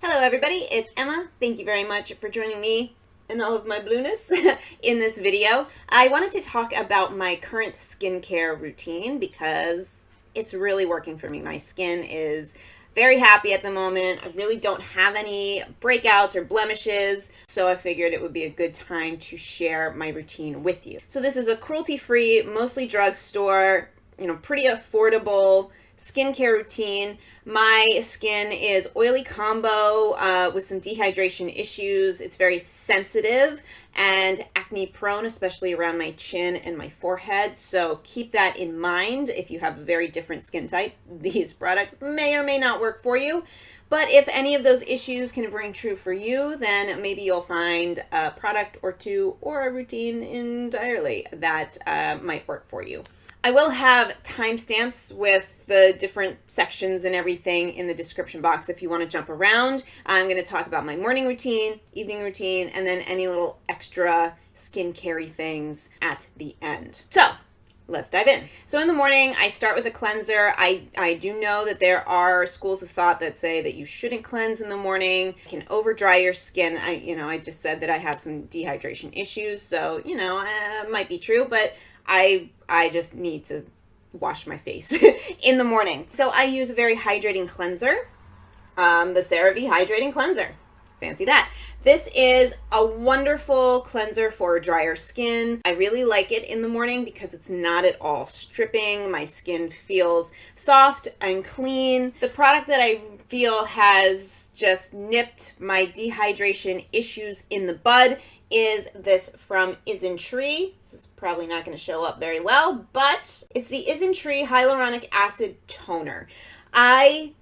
Hello everybody, it's Emma. Thank you very much for joining me in all of my blueness in this video. I wanted to talk about my current skincare routine because it's really working for me. My skin is very happy at the moment. I really don't have any breakouts or blemishes, so I figured it would be a good time to share my routine with you. So this is a cruelty-free, mostly drugstore, pretty affordable skincare routine. My skin is oily combo with some dehydration issues. It's very sensitive and acne prone, especially around my chin and my forehead. So keep that in mind. If you have a very different skin type, these products may or may not work for you. But if any of those issues can ring true for you, then maybe you'll find a product or two or a routine entirely that might work for you. I will have timestamps with the different sections and everything in the description box if you want to jump around. I'm going to talk about my morning routine, evening routine, and then any little extra skincare things at the end. So let's dive in. So in the morning, I start with a cleanser. I do know that there are schools of thought that say that you shouldn't cleanse in the morning. It can over dry your skin. I just said that I have some dehydration issues, so it might be true, but I just need to wash my face in the morning. So I use a very hydrating cleanser, the Cerave Hydrating Cleanser. Fancy that. This is a wonderful cleanser for drier skin. I really like it in the morning because it's not at all stripping. My skin feels soft and clean. The product that I feel has just nipped my dehydration issues in the bud is this from Isntree. This is probably not going to show up very well, but it's the Isntree Hyaluronic Acid Toner. I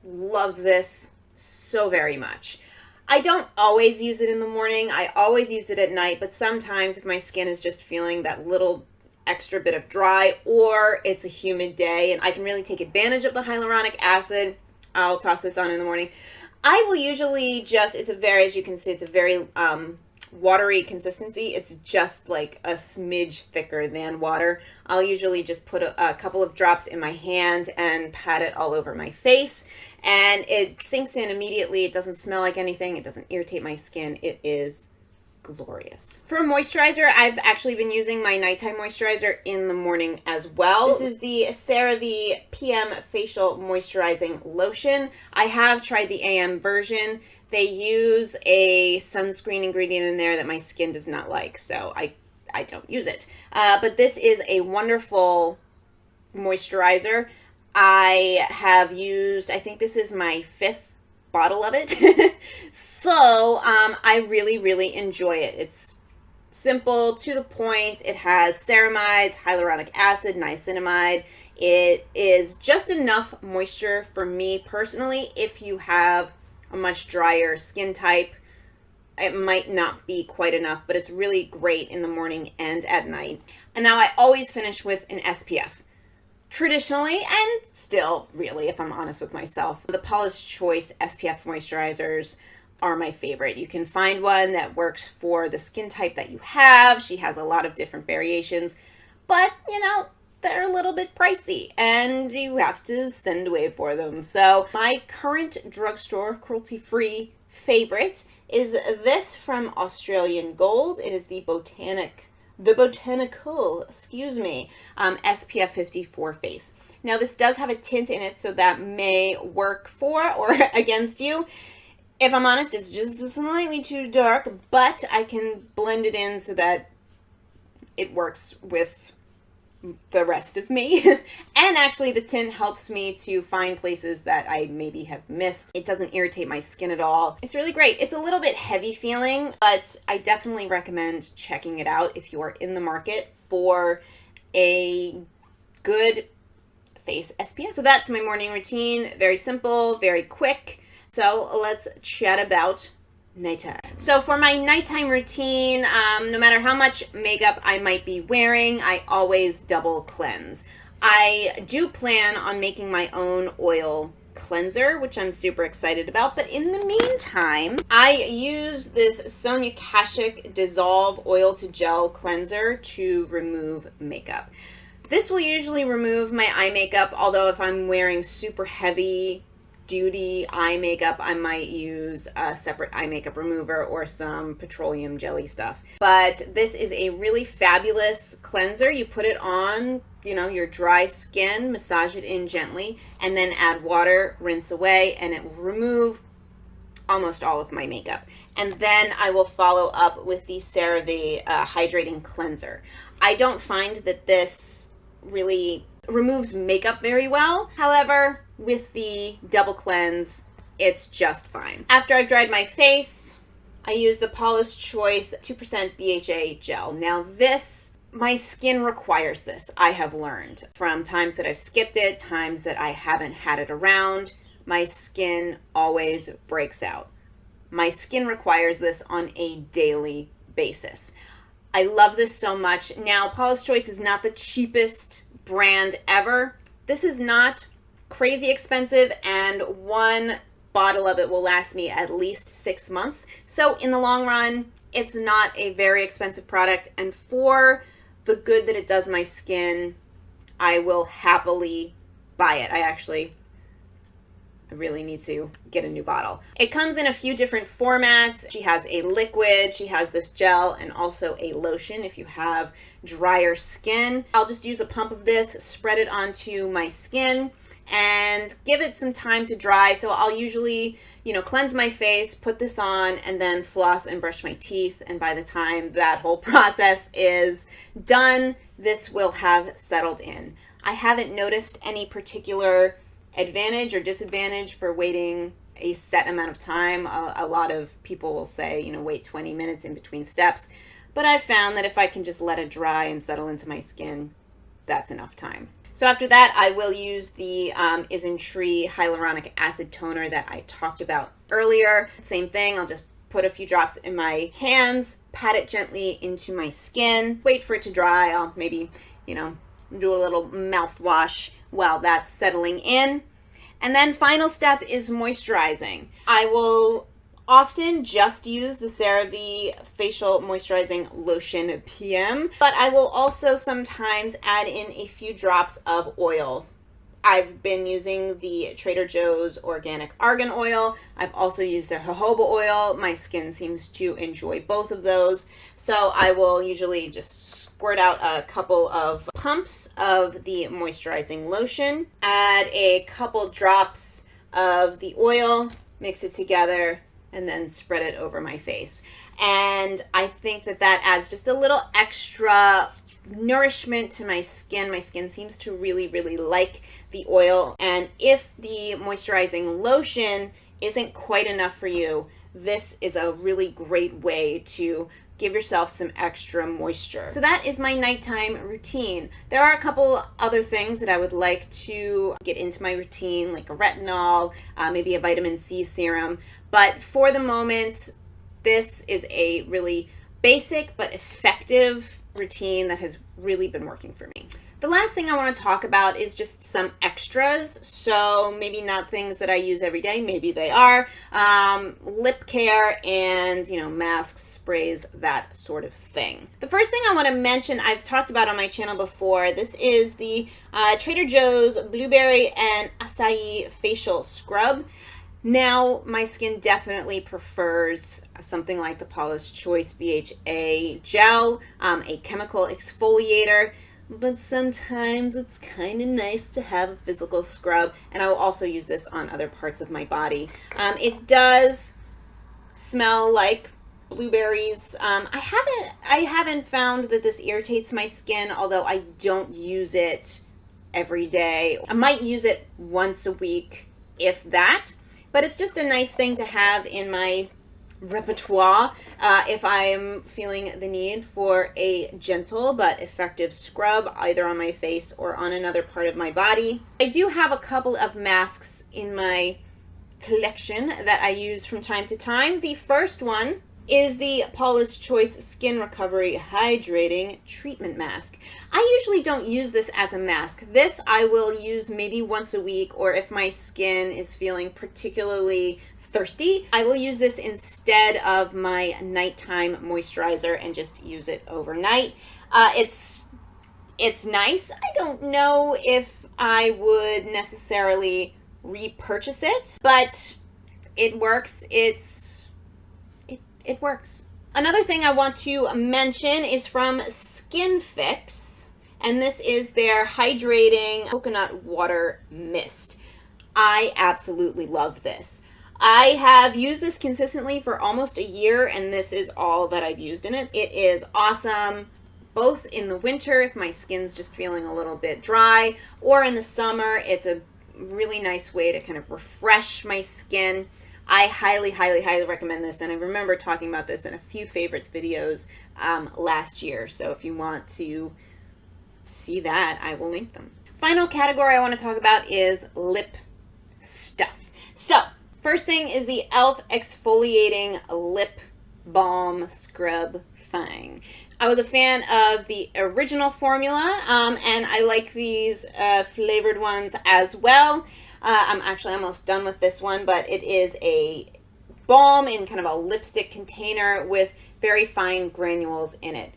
love this so very much. I don't always use it in the morning. I always use it at night, but sometimes if my skin is just feeling that little extra bit of dry or it's a humid day and I can really take advantage of the hyaluronic acid, I'll toss this on in the morning. I will usually as you can see, it's a very watery consistency. It's just like a smidge thicker than water. I'll usually just put a couple of drops in my hand and pat it all over my face, and it sinks in immediately. It doesn't smell like anything. It doesn't irritate my skin. It is glorious. For moisturizer, I've actually been using my nighttime moisturizer in the morning as well. This is the Cerave PM Facial Moisturizing Lotion. I have tried the AM version. They use a sunscreen ingredient in there that my skin does not like, so I don't use it. But this is a wonderful moisturizer. I think this is my 5th bottle of it. So I really, really enjoy it. It's simple, to the point. It has ceramides, hyaluronic acid, niacinamide. It is just enough moisture for me personally. If you have a much drier skin type, it might not be quite enough, but it's really great in the morning and at night. And now I always finish with an SPF. Traditionally, and still really, if I'm honest with myself, the Paula's Choice SPF moisturizers are my favorite. You can find one that works for the skin type that you have. She has a lot of different variations, but they're a little bit pricey and you have to send away for them. So my current drugstore cruelty-free favorite is this from Australian Gold. It is the Botanical, SPF 54 face. Now this does have a tint in it, so that may work for or against you. If I'm honest, it's just slightly too dark, but I can blend it in so that it works with the rest of me. And actually the tint helps me to find places that I maybe have missed. It doesn't irritate my skin at all. It's really great. It's a little bit heavy feeling, but I definitely recommend checking it out if you are in the market for a good face SPF. So that's my morning routine. Very simple, very quick. So let's chat about nighttime. So for my nighttime routine, no matter how much makeup I might be wearing, I always double cleanse. I do plan on making my own oil cleanser, which I'm super excited about, but in the meantime, I use this Sonia Kashuk Dissolve Oil to Gel Cleanser to remove makeup. This will usually remove my eye makeup, although if I'm wearing super heavy duty eye makeup, I might use a separate eye makeup remover or some petroleum jelly stuff. But this is a really fabulous cleanser. You put it on, you know, your dry skin, massage it in gently, and then add water, rinse away, and it will remove almost all of my makeup. And then I will follow up with the Cerave Hydrating Cleanser. I don't find that this really removes makeup very well. However, with the double cleanse, it's just fine. After I've dried my face, I use the Paula's Choice 2% BHA Gel. Now this, my skin requires this, I have learned. From times that I've skipped it, times that I haven't had it around, my skin always breaks out. My skin requires this on a daily basis. I love this so much. Now, Paula's Choice is not the cheapest brand ever. This is not crazy expensive, and one bottle of it will last me at least 6 months. So in the long run, it's not a very expensive product, and for the good that it does my skin, I will happily buy it. I really need to get a new bottle. It comes in a few different formats. She has a liquid, she has this gel, and also a lotion if you have drier skin. I'll just use a pump of this, spread it onto my skin, and give it some time to dry. So I'll usually, you know, cleanse my face, put this on, and then floss and brush my teeth. And by the time that whole process is done, this will have settled in. I haven't noticed any particular advantage or disadvantage for waiting a set amount of time. A lot of people will say, you know, wait 20 minutes in between steps. But I've found that if I can just let it dry and settle into my skin, that's enough time. So after that, I will use the Isntree Hyaluronic Acid Toner that I talked about earlier. Same thing, I'll just put a few drops in my hands, pat it gently into my skin, wait for it to dry. I'll maybe, you know, do a little mouthwash while that's settling in. And then final step is moisturizing. I will often just use the Cerave Facial Moisturizing Lotion PM, but I will also sometimes add in a few drops of oil. I've been using the Trader Joe's Organic Argan Oil. I've also used their jojoba oil. My skin seems to enjoy both of those. So I will usually just squirt out a couple of pumps of the moisturizing lotion, add a couple drops of the oil, mix it together, and then spread it over my face. And I think that that adds just a little extra nourishment to my skin. My skin seems to really, really like the oil. And if the moisturizing lotion isn't quite enough for you, this is a really great way to give yourself some extra moisture. So that is my nighttime routine. There are a couple other things that I would like to get into my routine, like a retinol, maybe a vitamin C serum. But for the moment, this is a really basic but effective routine that has really been working for me. The last thing I want to talk about is just some extras. So maybe not things that I use every day, maybe they are. Lip care and, you know, masks, sprays, that sort of thing. The first thing I want to mention, I've talked about on my channel before. This is the Trader Joe's Blueberry and Acai Facial Scrub. Now, my skin definitely prefers something like the Paula's Choice BHA Gel, a chemical exfoliator. But sometimes it's kind of nice to have a physical scrub, and I will also use this on other parts of my body. It does smell like blueberries. I haven't found that this irritates my skin, although I don't use it every day. I might use it once a week, if that, but it's just a nice thing to have in my repertoire if I'm feeling the need for a gentle but effective scrub either on my face or on another part of my body. I do have a couple of masks in my collection that I use from time to time. The first one is the Paula's Choice Skin Recovery Hydrating Treatment Mask. I usually don't use this as a mask. This I will use maybe once a week, or if my skin is feeling particularly thirsty, I will use this instead of my nighttime moisturizer and just use it overnight. It's nice. I don't know if I would necessarily repurchase it, but it works. It works. Another thing I want to mention is from Skin Fix, and this is their Hydrating Coconut Water Mist. I absolutely love this. I have used this consistently for almost a year, and this is all that I've used in it. It is awesome, both in the winter if my skin's just feeling a little bit dry, or in the summer. It's a really nice way to kind of refresh my skin. I highly, highly, highly recommend this, and I remember talking about this in a few favorites videos last year, so if you want to see that, I will link them. Final category I want to talk about is lip stuff. So, first thing is the e.l.f. Exfoliating Lip Balm Scrub thing. I was a fan of the original formula, and I like these flavored ones as well. I'm actually almost done with this one, but it is a balm in kind of a lipstick container with very fine granules in it.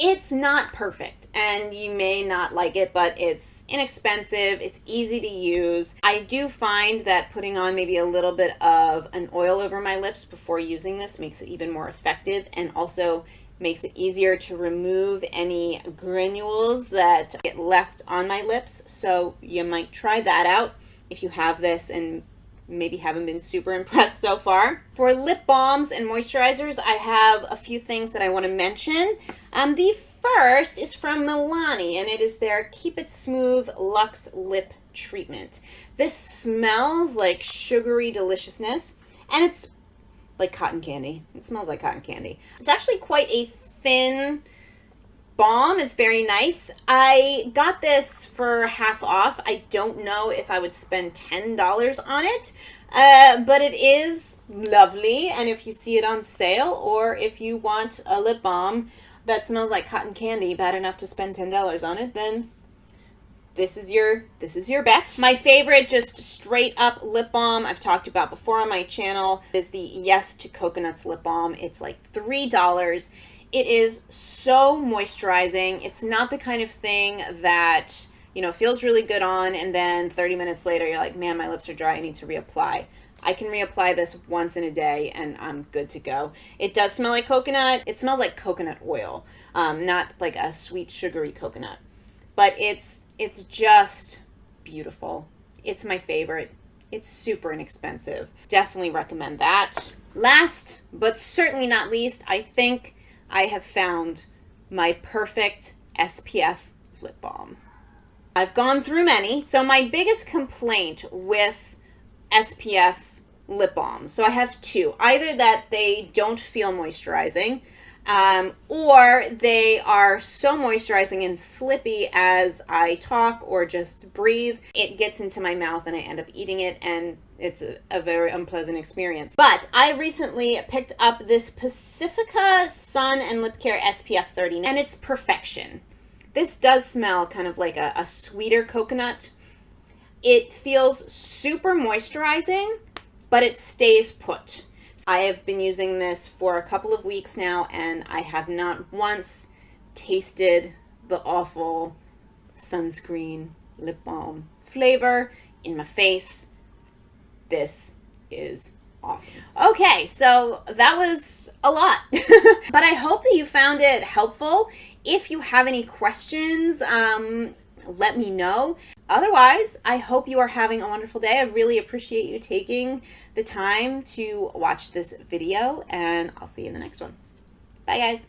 It's not perfect, and you may not like it, but it's inexpensive, it's easy to use. I do find that putting on maybe a little bit of an oil over my lips before using this makes it even more effective, and also makes it easier to remove any granules that get left on my lips. So you might try that out if you have this and maybe haven't been super impressed so far. For lip balms and moisturizers, I have a few things that I want to mention. The first is from Milani, and it is their Keep It Smooth Luxe Lip Treatment. This smells like sugary deliciousness, and it's like cotton candy. It smells like cotton candy. It's actually quite a thin balm. It's very nice. I got this for half off. I don't know if I would spend $10 on it, but it is lovely. And if you see it on sale, or if you want a lip balm that smells like cotton candy bad enough to spend $10 on it, then this is your bet. My favorite just straight up lip balm I've talked about before on my channel is the Yes to Coconuts lip balm. It's like $3. It is so moisturizing. It's not the kind of thing that, you know, feels really good on and then 30 minutes later you're like, man, my lips are dry, I need to reapply. I can reapply this once in a day and I'm good to go. It does smell like coconut. It smells like coconut oil, not like a sweet sugary coconut. But it's just beautiful. It's my favorite. It's super inexpensive. Definitely recommend that. Last, but certainly not least, I think I have found my perfect SPF lip balm. I've gone through many. So my biggest complaint with SPF lip balms, so I have two. Either that they don't feel moisturizing, or they are so moisturizing and slippy as I talk or just breathe. It gets into my mouth and I end up eating it, and it's a very unpleasant experience. But I recently picked up this Pacifica Sun and Lip Care SPF 30, and it's perfection. This does smell kind of like a sweeter coconut. It feels super moisturizing, but it stays put. I have been using this for a couple of weeks now, and I have not once tasted the awful sunscreen lip balm flavor in my face. This is awesome. Okay, so that was a lot, but I hope that you found it helpful. If you have any questions, let me know. Otherwise, I hope you are having a wonderful day. I really appreciate you taking the time to watch this video, and I'll see you in the next one. Bye, guys.